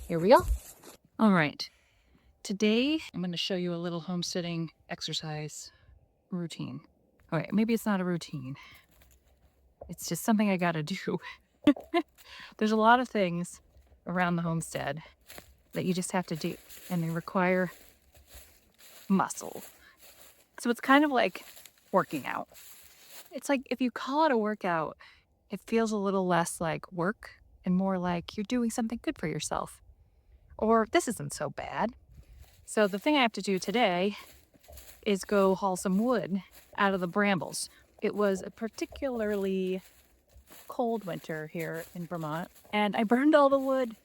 Here we go. All right. Today, I'm going to show you a little homesteading exercise routine. All right, maybe it's not a routine. It's just something I got to do. There's a lot of things around the homestead that you just have to do, and they require muscle. So it's kind of like working out. It's like if you call it a workout, it feels a little less like work and more like you're doing something good for yourself. Or this isn't so bad. So the thing I have to do today is go haul some wood out of the brambles. It was a particularly cold winter here in Vermont, and I burned all the wood,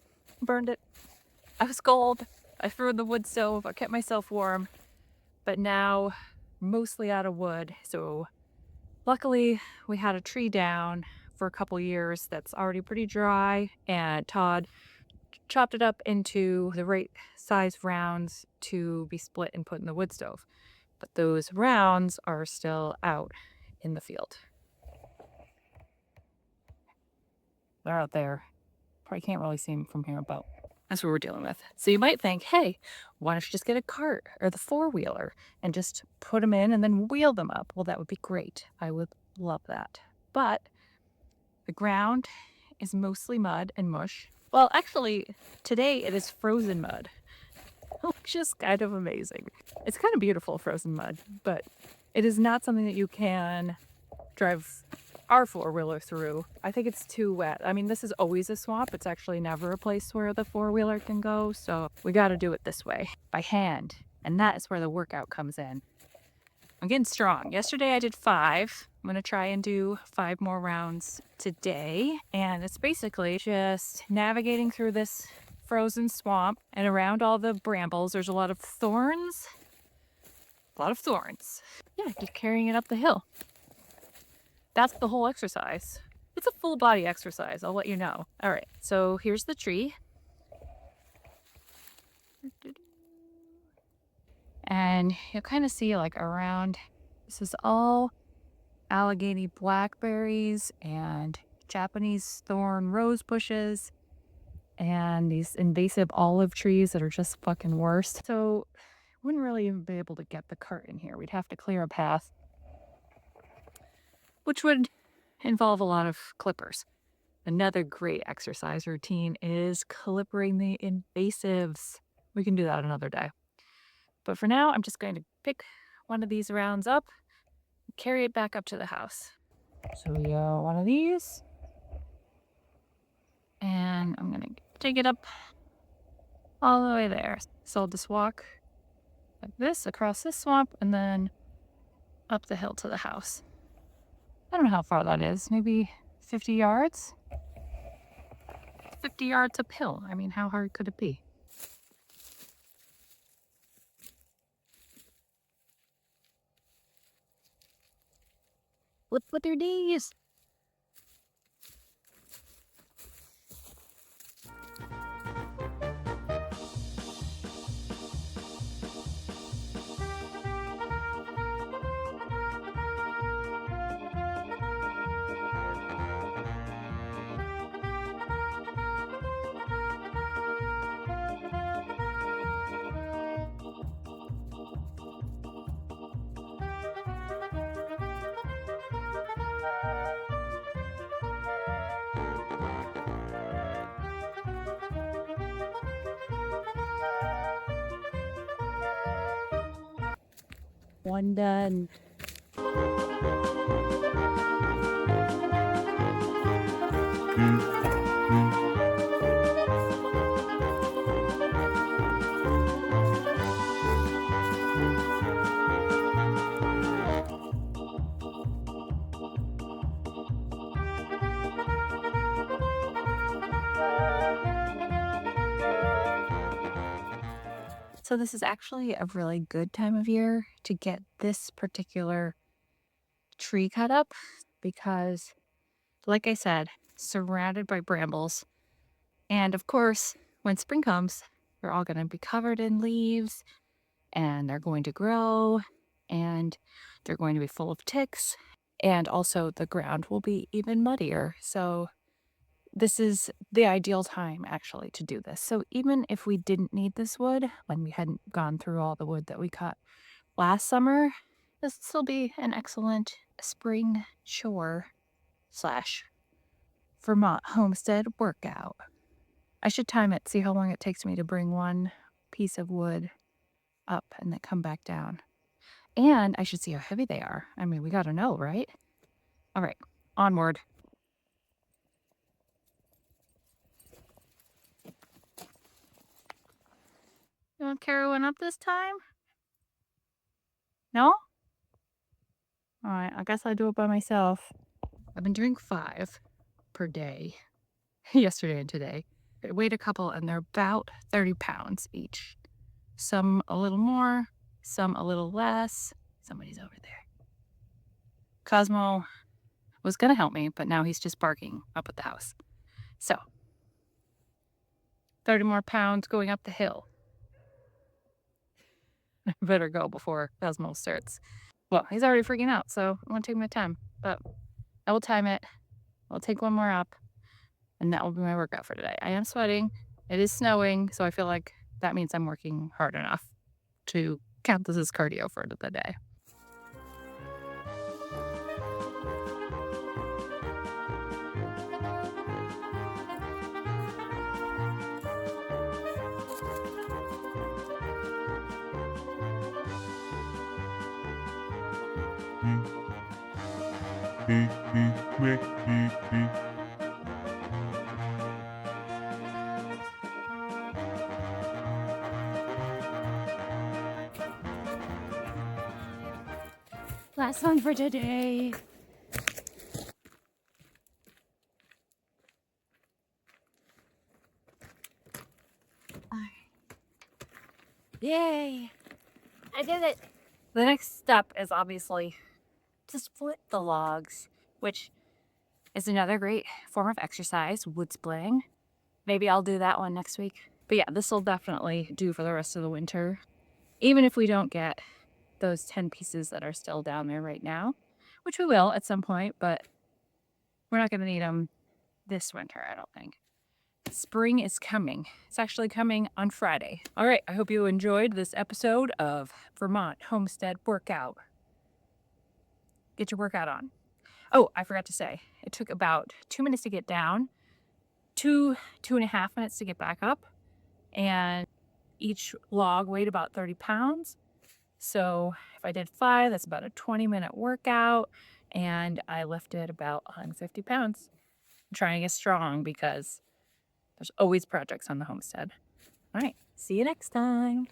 burned it. I was cold. I threw in the wood stove. I kept myself warm, but now mostly out of wood. So luckily we had a tree down for a couple years that's already pretty dry, and Todd chopped it up into the right size rounds to be split and put in the wood stove. But those rounds are still out in the field. They're out there. Probably can't really see them from here, but that's what we're dealing with. So you might think, hey, why don't you just get a cart or the four-wheeler and just put them in and then wheel them up? Well, that would be great. I would love that. But the ground is mostly mud and mush. Well, actually, today it is frozen mud, which is kind of amazing. It's kind of beautiful frozen mud, but it is not something that you can drive our four-wheeler through. I think it's too wet. I mean, this is always a swamp. It's actually never a place where the four-wheeler can go, so we got to do it this way, by hand. And that is where the workout comes in. I'm getting strong. Yesterday I did 5. I'm going to try and do 5 more rounds today. And it's basically just navigating through this frozen swamp and around all the brambles. There's a lot of thorns. A lot of thorns. Yeah, just carrying it up the hill. That's the whole exercise. It's a full body exercise, I'll let you know. All right, so here's the tree. And you'll kind of see like around, this is all Allegheny blackberries and Japanese thorn rose bushes and these invasive olive trees that are just fucking worse. So wouldn't really even be able to get the cart in here. We'd have to clear a path, which would involve a lot of clippers. Another great exercise routine is clippering the invasives. We can do that another day. But for now, I'm just going to pick one of these rounds up, carry it back up to the house. So we got one of these. And I'm going to take it up all the way there. So I'll just walk like this across this swamp and then up the hill to the house. I don't know how far that is. Maybe 50 yards? 50 yards uphill. I mean, how hard could it be? Flip with your knees. One done. So this is actually a really good time of year to get this particular tree cut up because, like I said, surrounded by brambles. And of course, when spring comes, they're all going to be covered in leaves and they're going to grow and they're going to be full of ticks. And also the ground will be even muddier. So this is the ideal time actually to do this. So even if we didn't need this wood, when we hadn't gone through all the wood that we cut last summer, this will still be an excellent spring chore slash Vermont homestead workout. I should time it, see how long it takes me to bring one piece of wood up and then come back down. And I should see how heavy they are. I mean, we got to know, right? All right, onward. You want to carry one up this time? No? All right, I guess I'll do it by myself. I've been doing 5 per day, yesterday and today. I weighed a couple and they're about 30 pounds each. Some a little more, some a little less. Somebody's over there. Cosmo was going to help me, but now he's just barking up at the house. So, 30 more pounds going up the hill. I better go before Cosmo starts. Well, he's already freaking out, so I want to take my time. But I will time it. I'll take one more up, and that will be my workout for today. I am sweating. It is snowing, so I feel like that means I'm working hard enough to count this as cardio for the day. Last one for today. Yay! I did it! The next step is obviously to split the logs, which is another great form of exercise, wood splitting. Maybe I'll do that one next week. But yeah, this will definitely do for the rest of the winter. Even if we don't get those 10 pieces that are still down there right now, which we will at some point, but we're not going to need them this winter, I don't think. Spring is coming. It's actually coming on Friday. All right, I hope you enjoyed this episode of Vermont Homestead Workout. Get your workout on. Oh, I forgot to say, it took about 2 minutes to get down, 2.5 minutes to get back up, and each log weighed about 30 pounds. So if I did 5, that's about a 20-minute workout, and I lifted about 150 pounds. I'm trying to get strong because there's always projects on the homestead. All right, see you next time.